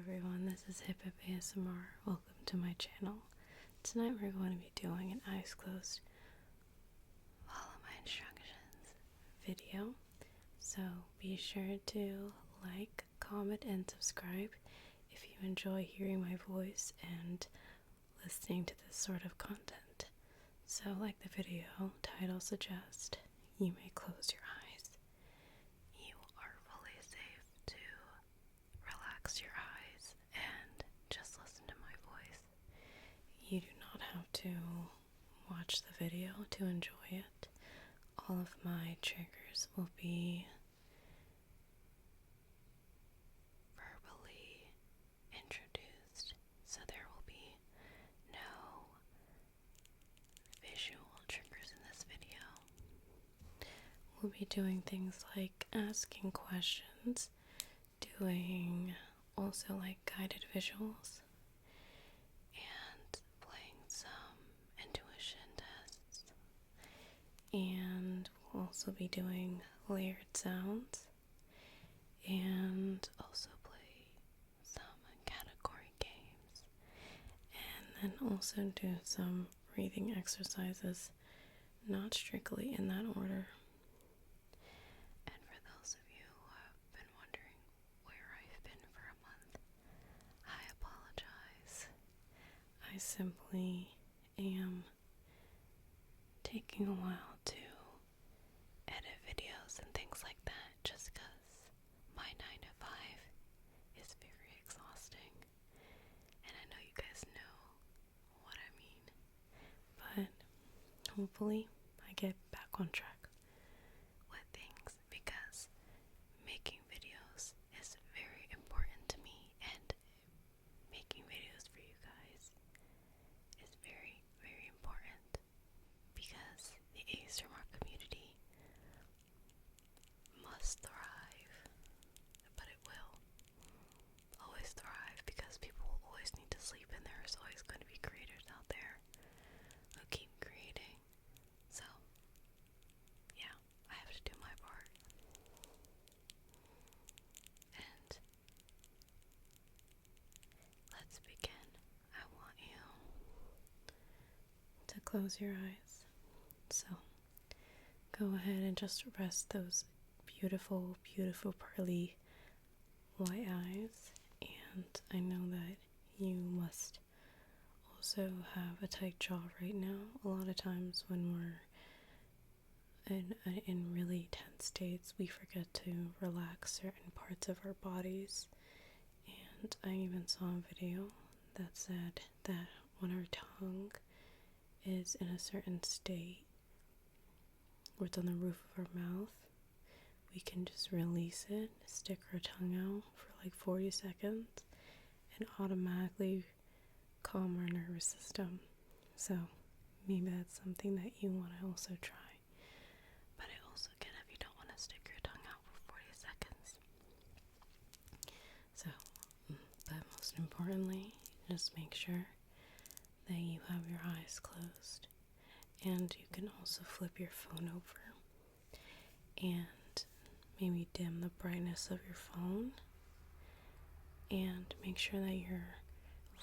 everyone, this is hiphip ASMR. Welcome to my channel. Tonight we're going to be doing an eyes closed, follow my instructions video. So be sure to like, comment, and subscribe if you enjoy hearing my voice and listening to this sort of content. So like the video title suggests, you may close your eyes. You are fully safe to relax your eyes and just listen to my voice. You do not have to watch the video to enjoy it. All of my triggers will be verbally introduced, so there will be no visual triggers in this video. We'll be doing things like asking questions, doing also like guided visuals, and playing some intuition tests. And we'll also be doing layered sounds and also play some category games, and then also do some breathing exercises, not strictly in that order. And for those of you who have been wondering where I've been for a month, I apologize. I simply am taking a while to edit videos and things like that, just because my 9 to 5 is very exhausting, and I know you guys know what I mean, but hopefully I get back on track with things, because making videos is very important to me, and making videos for you guys is very, very important, because the ASMR community must thrive, but it will always thrive, because people will always need to sleep, and there's always going to be creators out there who keep creating. So yeah, I have to do my part. And let's begin. I want you to close your eyes. So go ahead and just rest those beautiful, beautiful pearly white eyes. And I know that you must also have a tight jaw right now. A lot of times when we're in really tense states, we forget to relax certain parts of our bodies. And I even saw a video that said that when our tongue is in a certain state, where it's on the roof of our mouth, we can just release it, stick our tongue out for like 40 seconds, and automatically calm our nervous system. So maybe that's something that you want to also try. But it also can if you don't want to stick your tongue out for 40 seconds. So, but most importantly, just make sure that you have your eyes closed. And you can also flip your phone over and maybe dim the brightness of your phone, and make sure that your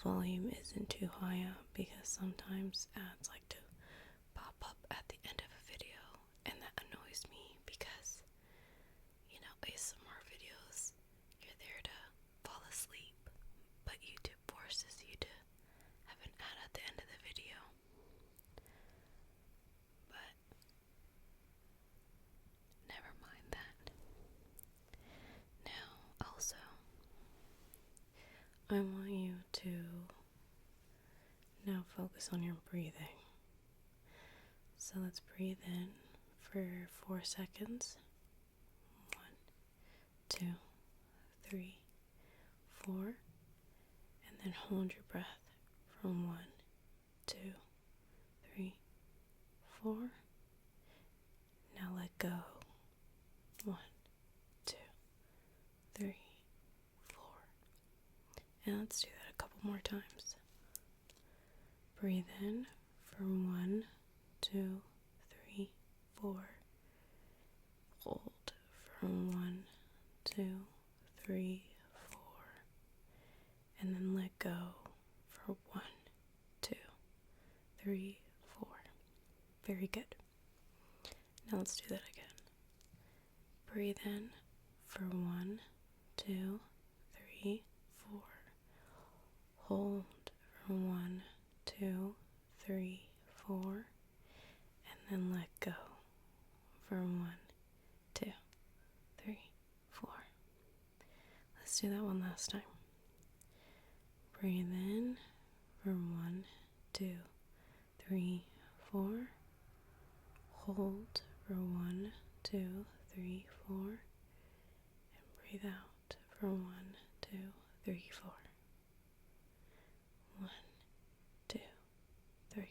volume isn't too high up, because sometimes ads like to pop up at the end of a video, and that annoys me, because ASMR videos, you're there to fall asleep, but YouTube forces you to have an ad at the end of the video. But never mind that. Now, also, I want you to now focus on your breathing. So let's breathe in for 4 seconds. 1, 2, 3, 4. And then hold your breath from 1, 2, 3, 4. Now let go. 1, 2, 3, 4. And let's do that a couple more times. Breathe in for 1, 2, 3, 4. Hold for 1, 2, 3, 4. 3, 4. Very good. Now let's do that again. Breathe in for 1, 2, 3, 4. Hold for 1, 2, 3, 4. And then let go for 1, 2, 3, 4. Let's do that one last time. Breathe in for 1, 2, 3, 4. Hold for 1, 2, 3, 4. And breathe out for 1, 2, 3, 4. 1, 2, 3,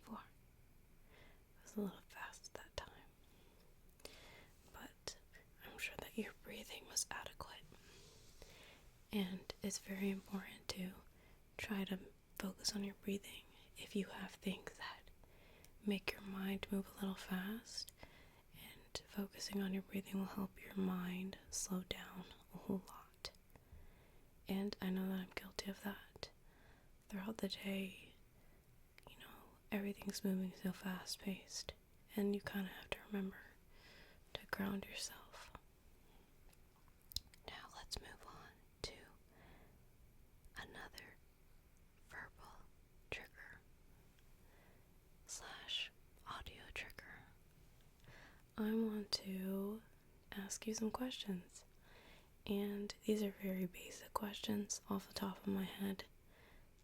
4. It was a little fast that time, but I'm sure that your breathing was adequate. And it's very important to try to focus on your breathing. If you have things that make your mind move a little fast, and focusing on your breathing will help your mind slow down a whole lot. And I know that I'm guilty of that. Throughout the day, everything's moving so fast paced, and you kind of have to remember to ground yourself. Now let's move on to another verbal trigger / audio trigger. I want to ask you some questions, and these are very basic questions off the top of my head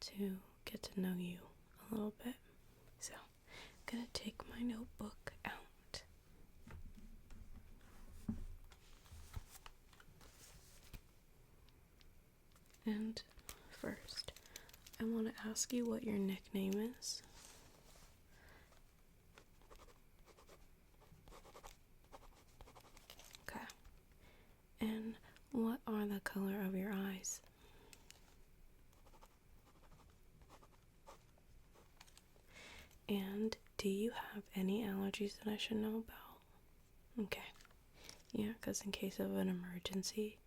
to get to know you a little bit. So I'm gonna take my notebook out. And first, I want to ask you what your nickname is. Okay. And what are the color of your eyes? And do you have any allergies that I should know about? Okay. Yeah, because in case of an emergency,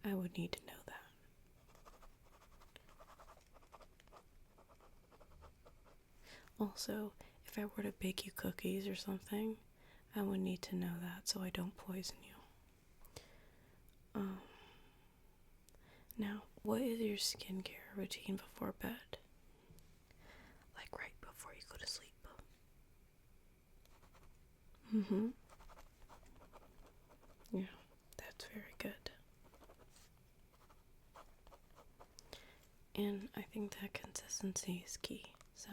I would need to know that. Also, if I were to bake you cookies or something, I would need to know that so I don't poison you. Now, what is your skincare routine before bed? Like right before you go to sleep? Yeah, that's very good. And I think that consistency is key. So,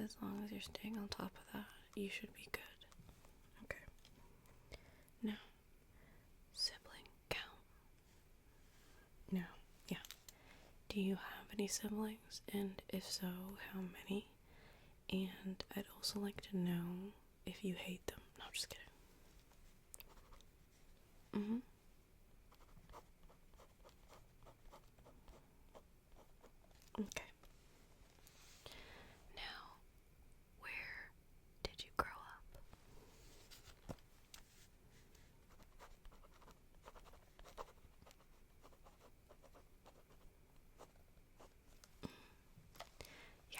as long as you're staying on top of that, you should be good. Okay. Now, sibling count. Now, yeah. Do you have any siblings? And if so, how many? And I'd also like to know if you hate them. No, I'm just kidding. Okay. Now, where did you grow up? Yeah.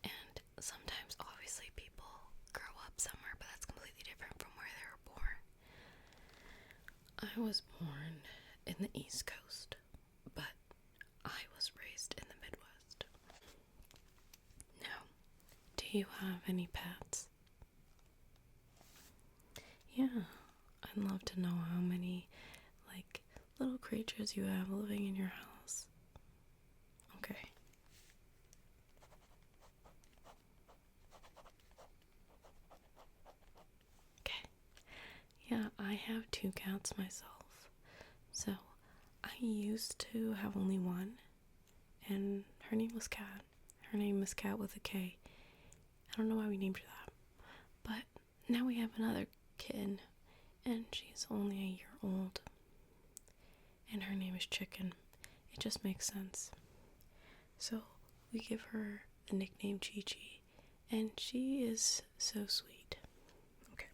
And sometimes, obviously, people grow up somewhere, but that's completely different from where they were born. I was born in the East Coast, but I was raised in the Midwest. Now, do you have any pets? Yeah, I'd love to know how many, little creatures you have living in your house. Okay. Okay. Yeah, I have 2 cats myself. So, I used to have only one, and her name was Cat. Her name is Cat with a K. I don't know why we named her that. But now we have another kitten, and she's only a year old. And her name is Chicken. It just makes sense. So we give her the nickname Chi Chi, and she is so sweet. Okay.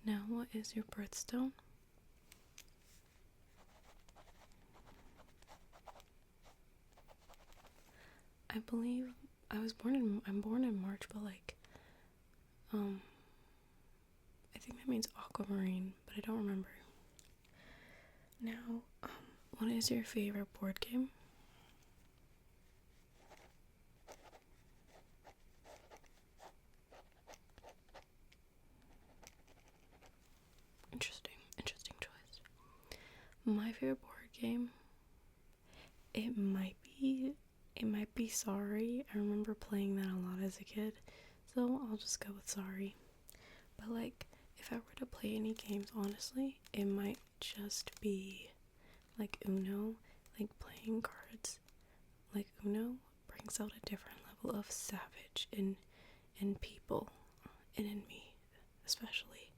Now, what is your birthstone? I believe I'm born in March, but like, I think that means aquamarine, but I don't remember. Now, what is your favorite board game? Interesting choice. My favorite board game, it might be Sorry. I remember playing that a lot as a kid, so I'll just go with Sorry. But like, if I were to play any games, honestly, it might just be like Uno. Like, playing cards like Uno brings out a different level of savage in people, and in me especially.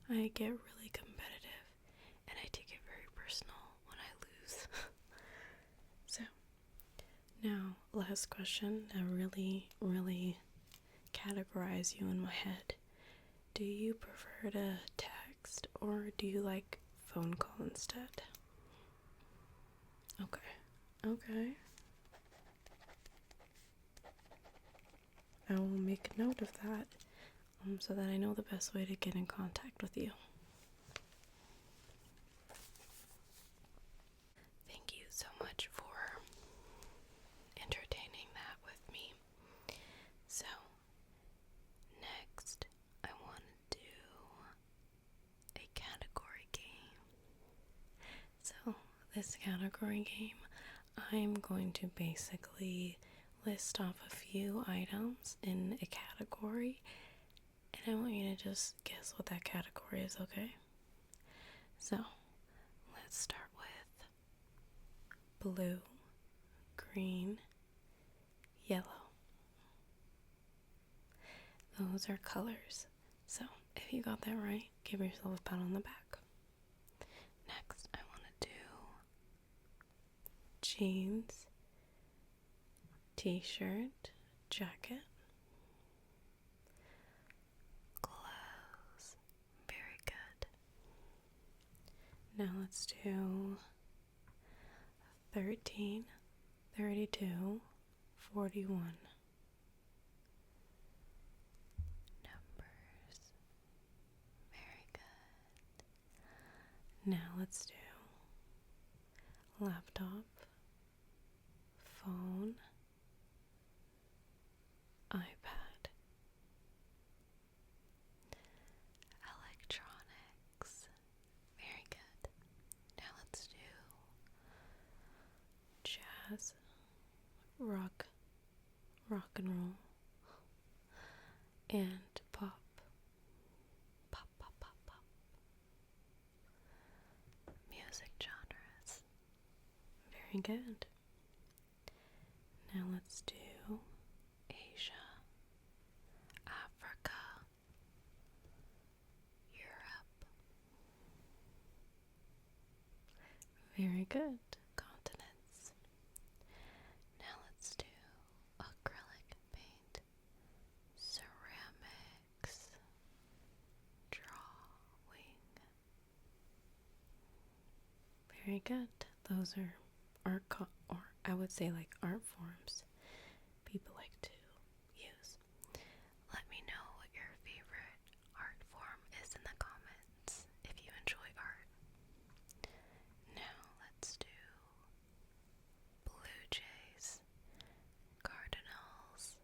I get really competitive and I take it very personal when I lose. So now, last question that really categorize you in my head. Do you prefer to text or do you like phone call instead? Okay. I will make a note of that, so that I know the best way to get in contact with you. Thank you so much for entertaining that with me. So, next, I want to do a category game. So, this category game, I'm going to basically list off a few items in a category, and I want you to just guess what that category is, okay? So, let's start with blue, green, yellow. Those are colors. So, if you got that right, give yourself a pat on the back. Next, I want to do jeans, t-shirt, jacket, clothes. Very good. Now let's do 13, 32, 41. Numbers. Very good. Now let's do laptop, phone, iPad, electronics. Very good. Now let's do jazz, rock and roll, and pop. Music genres. Very good. Now let's do Asia, Africa, Europe. Very good. Continents. Now let's do acrylic paint, ceramics, drawing. Very good. Those are art, or I would say like art forms people like to use. Let me know what your favorite art form is in the comments if you enjoy art. Now let's do blue jays, cardinals,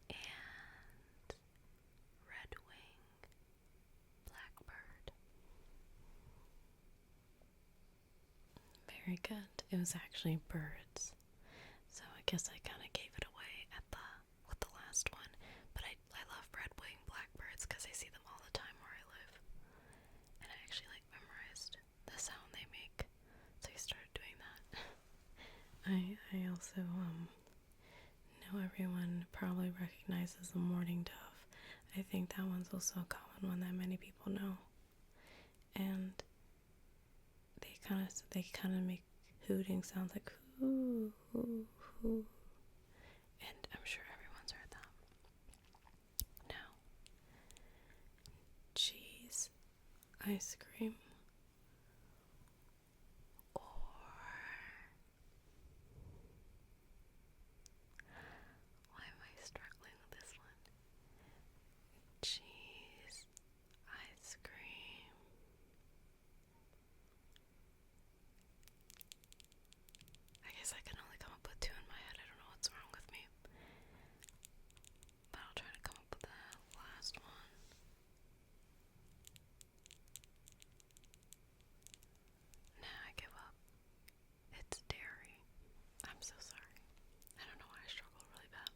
and red-winged blackbird. Very good. It was actually birds. So I guess I kind of gave it away with the last one. But I love red-winged blackbirds because I see them all the time where I live. And I actually memorized the sound they make. So I started doing that. I also know everyone probably recognizes the mourning dove. I think that one's also a common one that many people know. And they kind of make hooting sounds like hoo, hoo, hoo. And I'm sure everyone's heard that. Now, cheese, ice cream, or guess I can only come up with 2 in my head. I don't know what's wrong with me. But I'll try to come up with the last one. Nah, I give up. It's dairy. I'm so sorry. I don't know why I struggle really bad.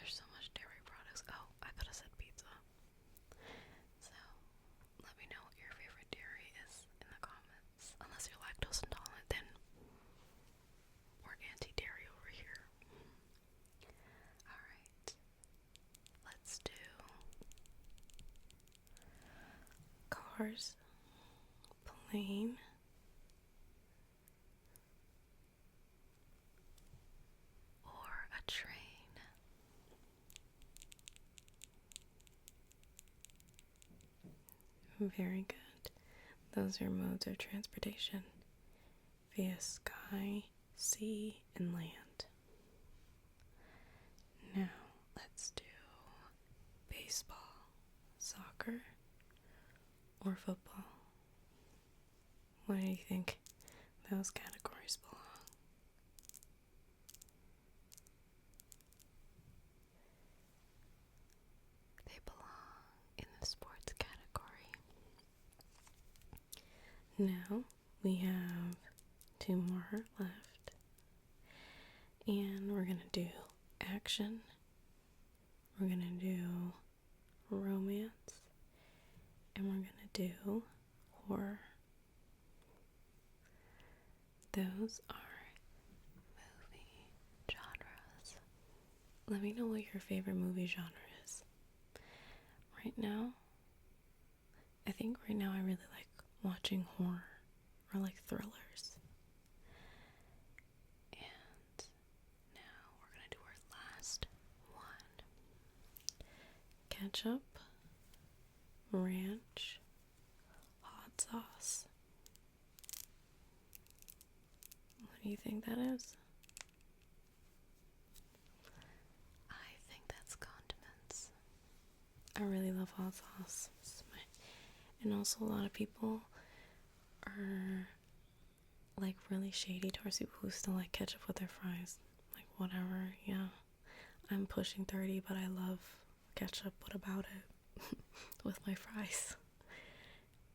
There's so much dairy products. Oh, I could have said pizza. So, let me know what your favorite dairy is in the comments. Unless you're lactose intolerant, then we're anti-dairy over here. Alright. Let's do cars, plane, or a train. Very good. Those are modes of transportation via sky, sea, and land. Now, let's do baseball, soccer, or football. Where do you think those categories belong? They belong in the sports category. Now we have 2 more left. And we're going to do action. We're going to do romance. And we're going to do horror. Those are movie genres. Let me know what your favorite movie genre is. Right now, I think I really like watching horror or like thrillers. And now we're gonna do our last one. Ketchup, ranch, hot sauce. What do you think that is? I think that's condiments. I really love hot sauce. And also a lot of people are like really shady towards people who still like ketchup with their fries. Like whatever, yeah. I'm pushing 30, but I love ketchup. What about it? With my fries.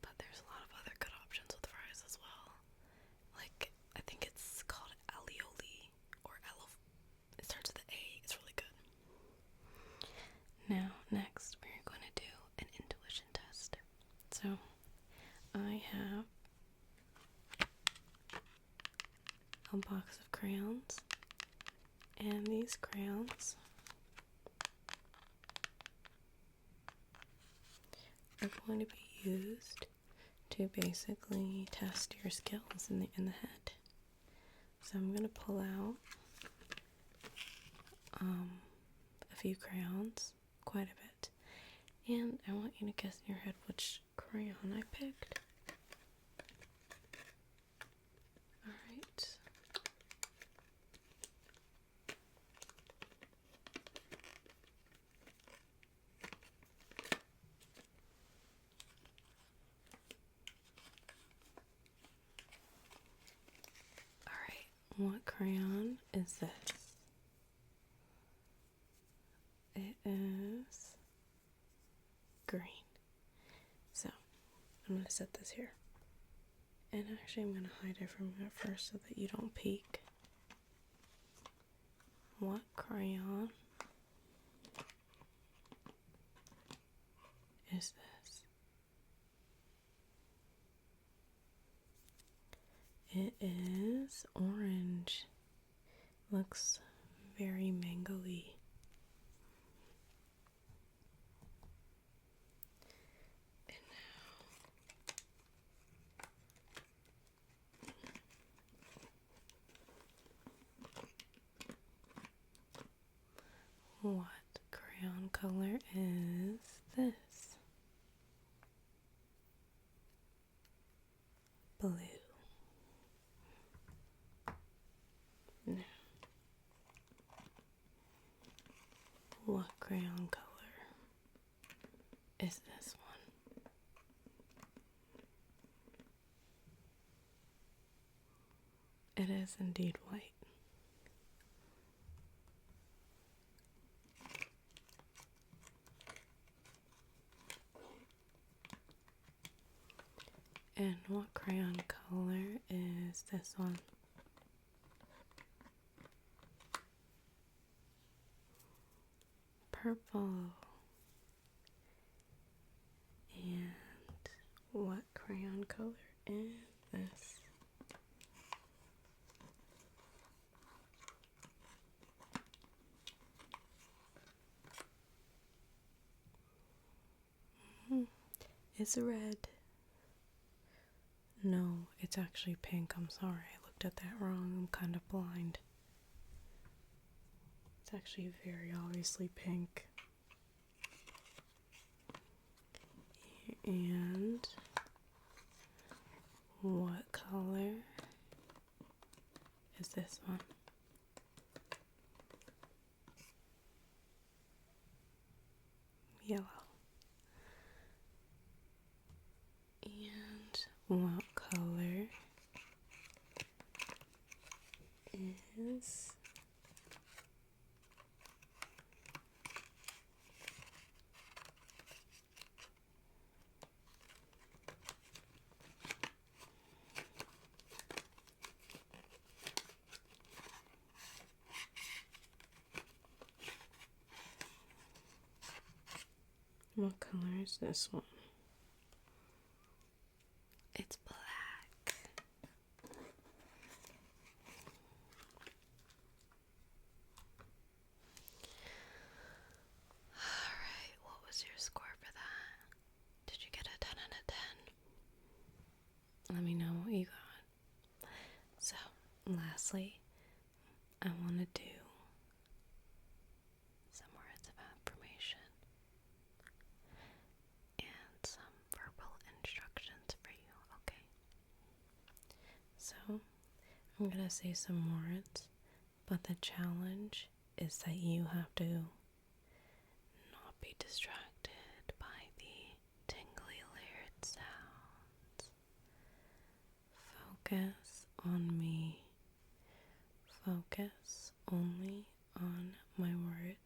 But there's a lot of other good options with fries as well. Like, I think it's called alioli or it starts with an A. It's really good. Now, next, we're going to do an intuition test. So, I have a box of crayons, and these crayons are going to be used to basically test your skills in the head. So I'm going to pull out a few crayons, quite a bit, and I want you to guess in your head which crayon I picked. Alright. Alright, what crayon is this? It is green. So, I'm going to set this here. And actually, I'm going to hide it from you at first so that you don't peek. What crayon is this? It is orange. Looks very mango-y. What crayon color is this? Blue. Now, what crayon color is this one? It is indeed white. And what crayon color is this one? Purple. And what crayon color is this? It's red. No, it's actually pink. I'm sorry, I looked at that wrong. I'm kind of blind. It's actually very obviously pink. And what color is this one? Yellow. And what color is what color is this one? It's black. Alright, what was your score for that? Did you get a 10 out of 10? Let me know what you got. So, lastly, I want to do some words of affirmation and some verbal instructions for you, okay? So, I'm gonna say some words, but the challenge is that you have to not be distracted by the tingly layered sounds. Focus on me. Focus only on my words.